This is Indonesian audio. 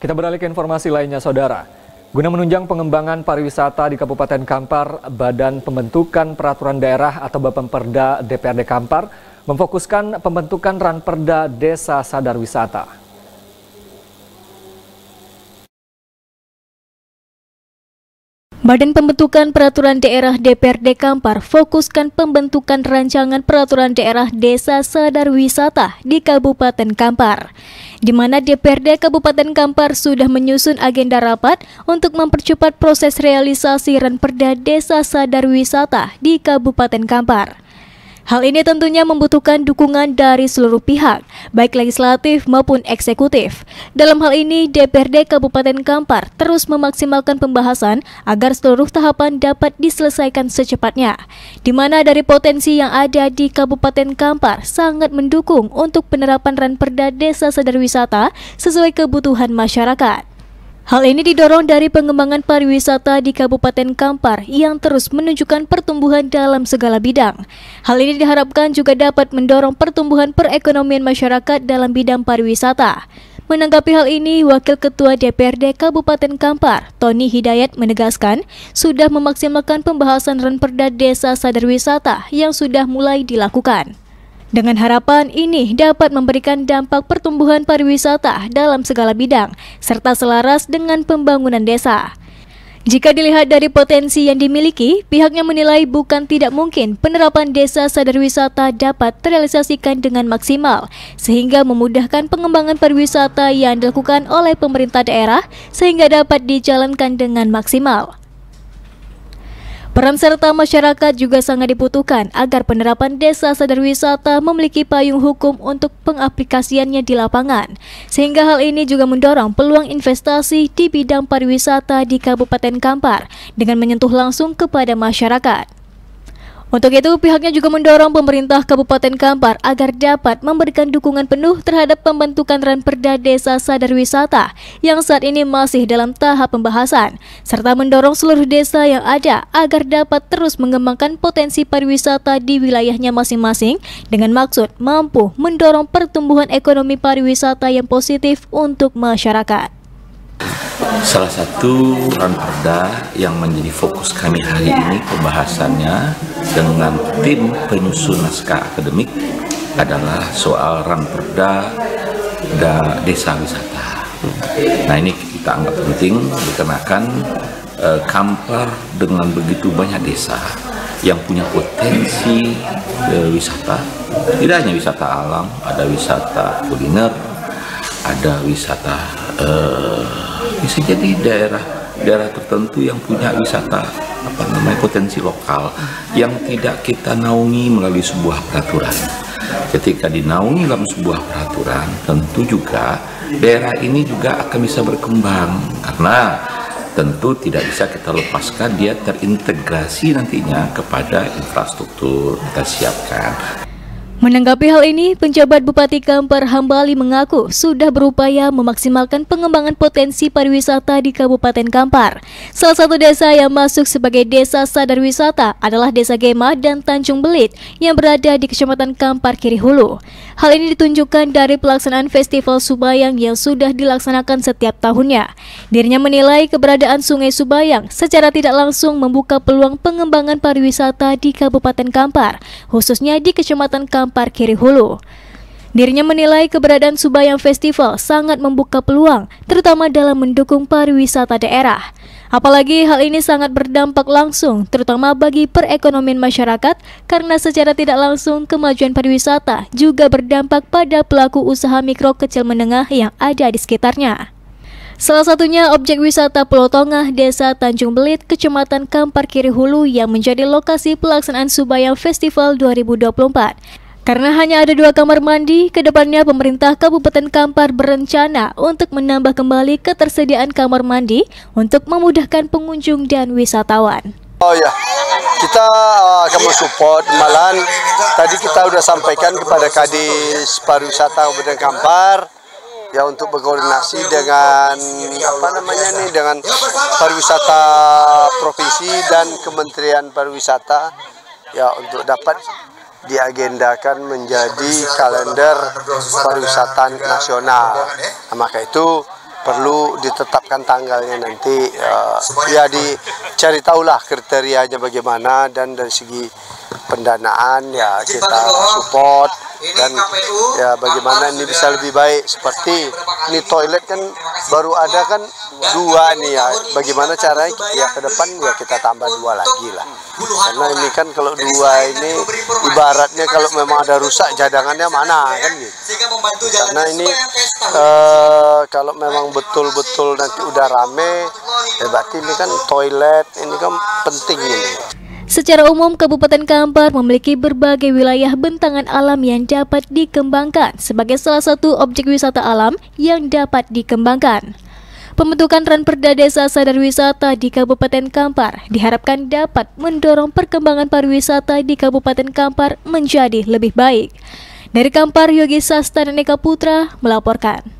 Kita beralih ke informasi lainnya, Saudara. Guna menunjang pengembangan pariwisata di Kabupaten Kampar, Badan Pembentukan Peraturan Daerah atau Bapemperda DPRD Kampar memfokuskan pembentukan Ranperda Desa Sadar Wisata. Badan Pembentukan Peraturan Daerah DPRD Kampar fokuskan pembentukan rancangan peraturan daerah Desa Sadar Wisata di Kabupaten Kampar, di mana DPRD Kabupaten Kampar sudah menyusun agenda rapat untuk mempercepat proses realisasi Ranperda Desa Sadar Wisata di Kabupaten Kampar. Hal ini tentunya membutuhkan dukungan dari seluruh pihak, baik legislatif maupun eksekutif. Dalam hal ini, DPRD Kabupaten Kampar terus memaksimalkan pembahasan agar seluruh tahapan dapat diselesaikan secepatnya, di mana dari potensi yang ada di Kabupaten Kampar sangat mendukung untuk penerapan Ranperda Desa Sadar Wisata sesuai kebutuhan masyarakat. Hal ini didorong dari pengembangan pariwisata di Kabupaten Kampar yang terus menunjukkan pertumbuhan dalam segala bidang. Hal ini diharapkan juga dapat mendorong pertumbuhan perekonomian masyarakat dalam bidang pariwisata. Menanggapi hal ini, Wakil Ketua DPRD Kabupaten Kampar, Tony Hidayat menegaskan sudah memaksimalkan pembahasan Ranperda Desa Sadar Wisata yang sudah mulai dilakukan. Dengan harapan ini dapat memberikan dampak pertumbuhan pariwisata dalam segala bidang, serta selaras dengan pembangunan desa. Jika dilihat dari potensi yang dimiliki, pihaknya menilai bukan tidak mungkin penerapan Desa Sadar Wisata dapat terrealisasikan dengan maksimal, sehingga memudahkan pengembangan pariwisata yang dilakukan oleh pemerintah daerah sehingga dapat dijalankan dengan maksimal. Peran serta masyarakat juga sangat dibutuhkan agar penerapan Desa Sadar Wisata memiliki payung hukum untuk pengaplikasiannya di lapangan, sehingga hal ini juga mendorong peluang investasi di bidang pariwisata di Kabupaten Kampar dengan menyentuh langsung kepada masyarakat. Untuk itu, pihaknya juga mendorong pemerintah Kabupaten Kampar agar dapat memberikan dukungan penuh terhadap pembentukan Ranperda Desa Sadar Wisata yang saat ini masih dalam tahap pembahasan, serta mendorong seluruh desa yang ada agar dapat terus mengembangkan potensi pariwisata di wilayahnya masing-masing dengan maksud mampu mendorong pertumbuhan ekonomi pariwisata yang positif untuk masyarakat. Salah satu Ranperda yang menjadi fokus kami hari ini pembahasannya dengan tim penyusun naskah akademik adalah soal Ranperda Desa Wisata. Nah, ini kita anggap penting dikarenakan Kampar dengan begitu banyak desa yang punya potensi wisata. Tidak hanya wisata alam, ada wisata kuliner, ada wisata bisa jadi daerah tertentu yang punya wisata potensi lokal yang tidak kita naungi melalui sebuah peraturan. Ketika dinaungi dalam sebuah peraturan, tentu juga daerah ini juga akan bisa berkembang, karena tentu tidak bisa kita lepaskan dia terintegrasi nantinya kepada infrastruktur kita siapkan. Menanggapi hal ini, penjabat Bupati Kampar Hambali mengaku sudah berupaya memaksimalkan pengembangan potensi pariwisata di Kabupaten Kampar. Salah satu desa yang masuk sebagai Desa Sadar Wisata adalah Desa Gema dan Tanjung Belit yang berada di Kecamatan Kampar Kiri Hulu. Hal ini ditunjukkan dari pelaksanaan Festival Subayang yang sudah dilaksanakan setiap tahunnya. Dirinya menilai keberadaan Sungai Subayang secara tidak langsung membuka peluang pengembangan pariwisata di Kabupaten Kampar, khususnya di Kecamatan Kampar Kiri Hulu. Dirinya menilai keberadaan Subayang Festival sangat membuka peluang, terutama dalam mendukung pariwisata daerah. Apalagi hal ini sangat berdampak langsung, terutama bagi perekonomian masyarakat, karena secara tidak langsung kemajuan pariwisata juga berdampak pada pelaku usaha mikro kecil menengah yang ada di sekitarnya. Salah satunya objek wisata Pulau Tongah, Desa Tanjung Belit, Kecamatan Kampar Kiri Hulu yang menjadi lokasi pelaksanaan Subayang Festival 2024. Karena hanya ada 2 kamar mandi, kedepannya pemerintah Kabupaten Kampar berencana untuk menambah kembali ketersediaan kamar mandi untuk memudahkan pengunjung dan wisatawan. Oh ya, kita akan mensupport, malahan tadi kita sudah sampaikan kepada Kadis Pariwisata Kabupaten Kampar ya untuk berkoordinasi dengan dengan pariwisata provinsi dan Kementerian Pariwisata ya untuk dapat diagendakan menjadi kalender pariwisata nasional. Nah, maka itu perlu ditetapkan tanggalnya nanti, ya dicari tahulah kriterianya bagaimana, dan dari segi pendanaan ya kita support, dan ya bagaimana ini bisa lebih baik. Seperti ini toilet kan baru ada kan 2 nih ya, bagaimana caranya ya ke depan ya kita tambah 2 lagi lah, karena ini kan kalau 2 ini ibaratnya kalau memang ada rusak cadangannya mana kan gitu. Karena ini kalau memang betul-betul nanti udah rame ya berarti ini kan toilet ini kan penting ini. Secara umum, Kabupaten Kampar memiliki berbagai wilayah bentangan alam yang dapat dikembangkan sebagai salah satu objek wisata alam yang dapat dikembangkan. Pembentukan Ranperda Desa Sadar Wisata di Kabupaten Kampar diharapkan dapat mendorong perkembangan pariwisata di Kabupaten Kampar menjadi lebih baik. Dari Kampar, Yogi Sastra dan Eka Putra melaporkan.